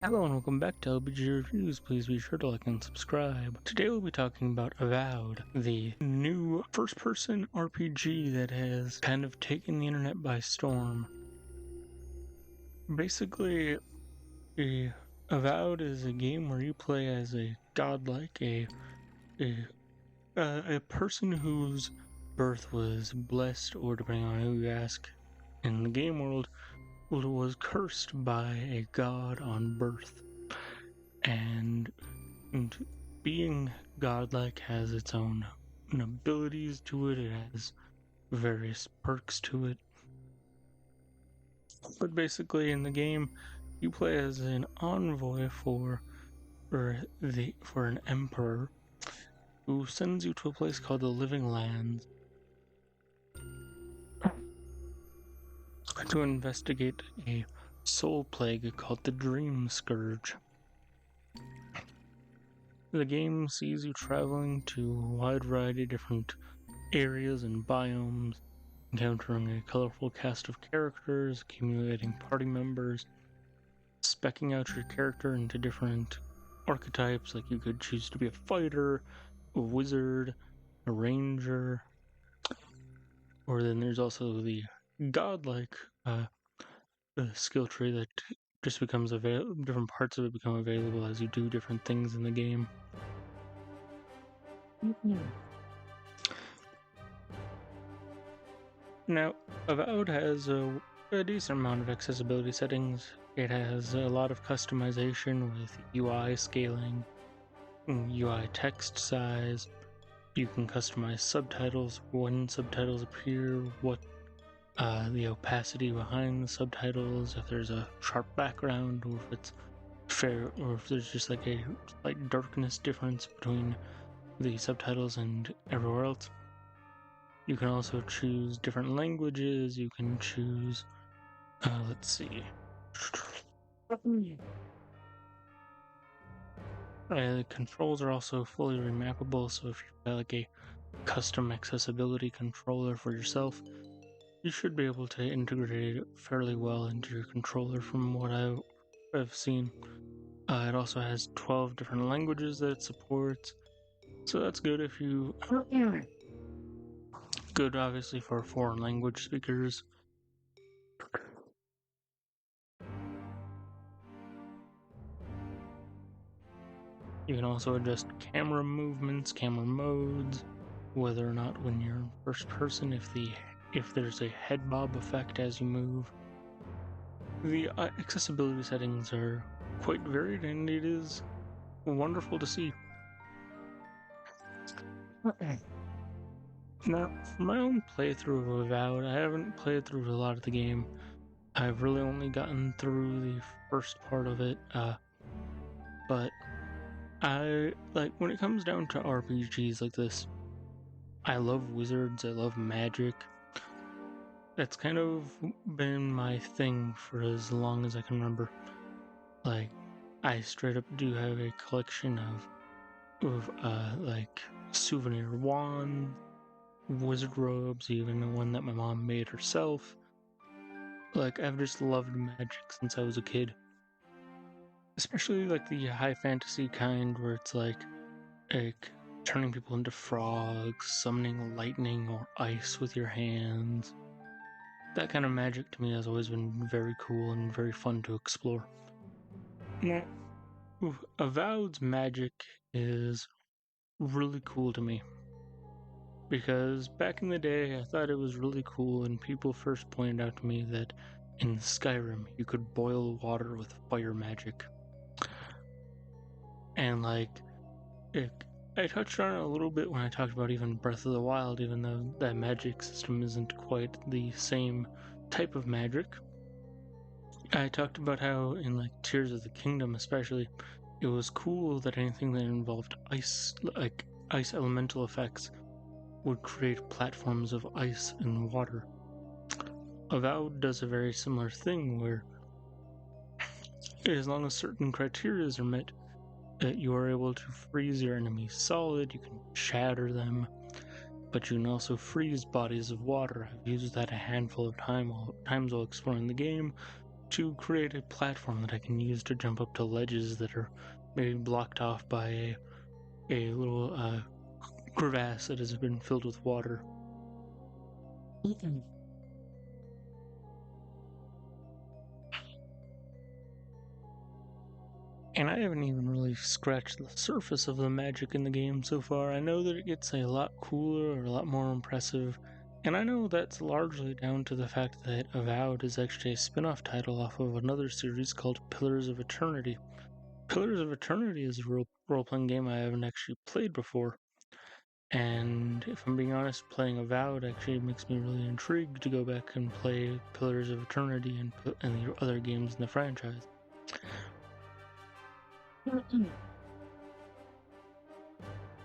Hello and welcome back to LBG Reviews. Please be sure to like and subscribe. Today we'll be talking about Avowed, the new first-person RPG that has kind of taken the internet by storm. Basically, Avowed is a game where you play as a godlike, a person whose birth was blessed, or depending on who you ask in the game world, was cursed by a god on birth. And being godlike has its own abilities to it. It has various perks to it. But basically, in the game, you play as an envoy for an emperor who sends you to a place called the Living Lands to investigate a soul plague called the Dream Scourge. The game sees you traveling to a wide variety of different areas and biomes, encountering a colorful cast of characters, accumulating party members, speccing out your character into different archetypes. Like you could choose to be a fighter, a wizard, a ranger, or then there's also the godlike skill tree that just becomes available. Different parts of it become available as you do different things in the game. Now, Avowed has a decent amount of accessibility settings. It has a lot of customization with UI scaling, UI text size. You can customize subtitles, when subtitles appear, what the opacity behind the subtitles, if there's a sharp background, or if it's fair, or if there's just like a slight darkness difference between the subtitles and everywhere else. You can also choose different languages. You can choose, let's see. The controls are also fully remappable, so if you've got like a custom accessibility controller for yourself, you should be able to integrate it fairly well into your controller from what I've seen. It also has 12 different languages that it supports, so that's good if you... Good, obviously, for foreign language speakers. You can also adjust camera movements, camera modes, whether or not when you're first person, if there's a head bob effect as you move. The accessibility settings are quite varied, and it is wonderful to see. Now, for my own playthrough of Avowed, I haven't played through a lot of the game. I've really only gotten through the first part of it, but I like when it comes down to RPGs like this, I love wizards, I love magic. That's kind of been my thing for as long as I can remember. Like, I straight up do have a collection of like souvenir wands, wizard robes, even the one that my mom made herself. Like, I've just loved magic since I was a kid. Especially like the high fantasy kind where it's like turning people into frogs, summoning lightning or ice with your hands. That kind of magic to me has always been very cool and very fun to explore. Now, Avowed's magic is really cool to me. Because back in the day, I thought it was really cool, and people first pointed out to me that in Skyrim, you could boil water with fire magic. And like, I touched on it a little bit when I talked about even Breath of the Wild, even though that magic system isn't quite the same type of magic. I talked about how in like Tears of the Kingdom especially, it was cool that anything that involved ice, like ice elemental effects, would create platforms of ice and water. Avowed does a very similar thing where as long as certain criteria are met, you are able to freeze your enemies solid, you can shatter them, but you can also freeze bodies of water. I've used that a handful of times while exploring the game to create a platform that I can use to jump up to ledges that are maybe blocked off by a little crevasse that has been filled with water. And I haven't even really scratched the surface of the magic in the game so far. I know that it gets a lot cooler or a lot more impressive, and I know that's largely down to the fact that Avowed is actually a spin-off title off of another series called Pillars of Eternity. Pillars of Eternity is a role-playing game I haven't actually played before, and if I'm being honest, playing Avowed actually makes me really intrigued to go back and play Pillars of Eternity and the other games in the franchise.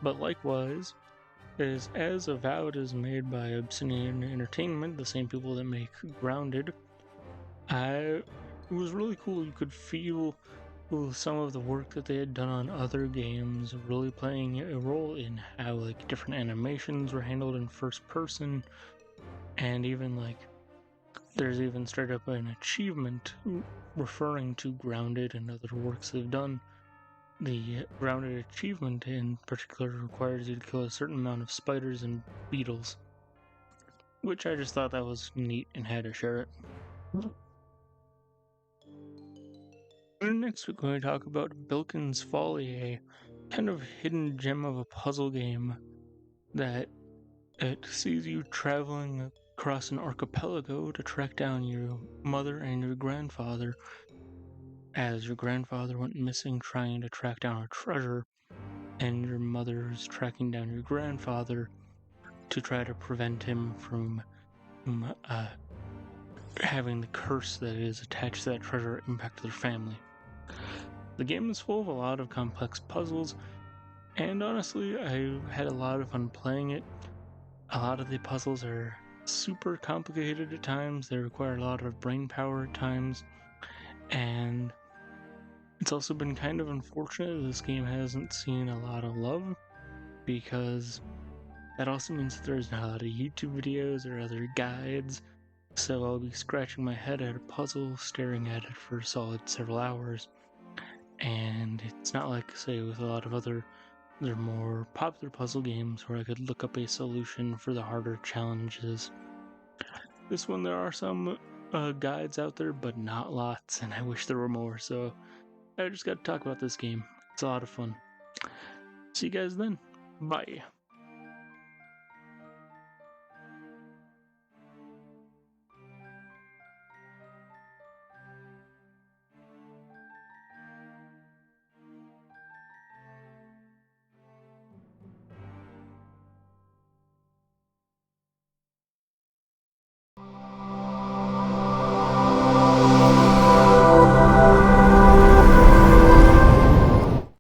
But likewise, as Avowed is made by Obsidian Entertainment, the same people that make Grounded, it was really cool. You could feel some of the work that they had done on other games really playing a role in how like different animations were handled in first person, and even like there's even straight up an achievement referring to Grounded and other works they've done. The Grounded achievement in particular requires you to kill a certain amount of spiders and beetles, which I just thought that was neat and had to share it. And next we're going to talk about Bilkin's Folly, a kind of hidden gem of a puzzle game that it sees you traveling across an archipelago to track down your mother and your grandfather, as your grandfather went missing trying to track down a treasure, and your mother's tracking down your grandfather to try to prevent him from having the curse that is attached to that treasure impact their family. The game is full of a lot of complex puzzles, and honestly, I had a lot of fun playing it. A lot of the puzzles are super complicated at times, they require a lot of brain power at times, and it's also been kind of unfortunate this game hasn't seen a lot of love, because that also means that there's not a lot of YouTube videos or other guides, so I'll be scratching my head at a puzzle, staring at it for a solid several hours, and it's not like, say, with a lot of other more popular puzzle games where I could look up a solution for the harder challenges. This one, there are some guides out there, but not lots, and I wish there were more, so I just got to talk about this game. It's a lot of fun. See you guys then. Bye.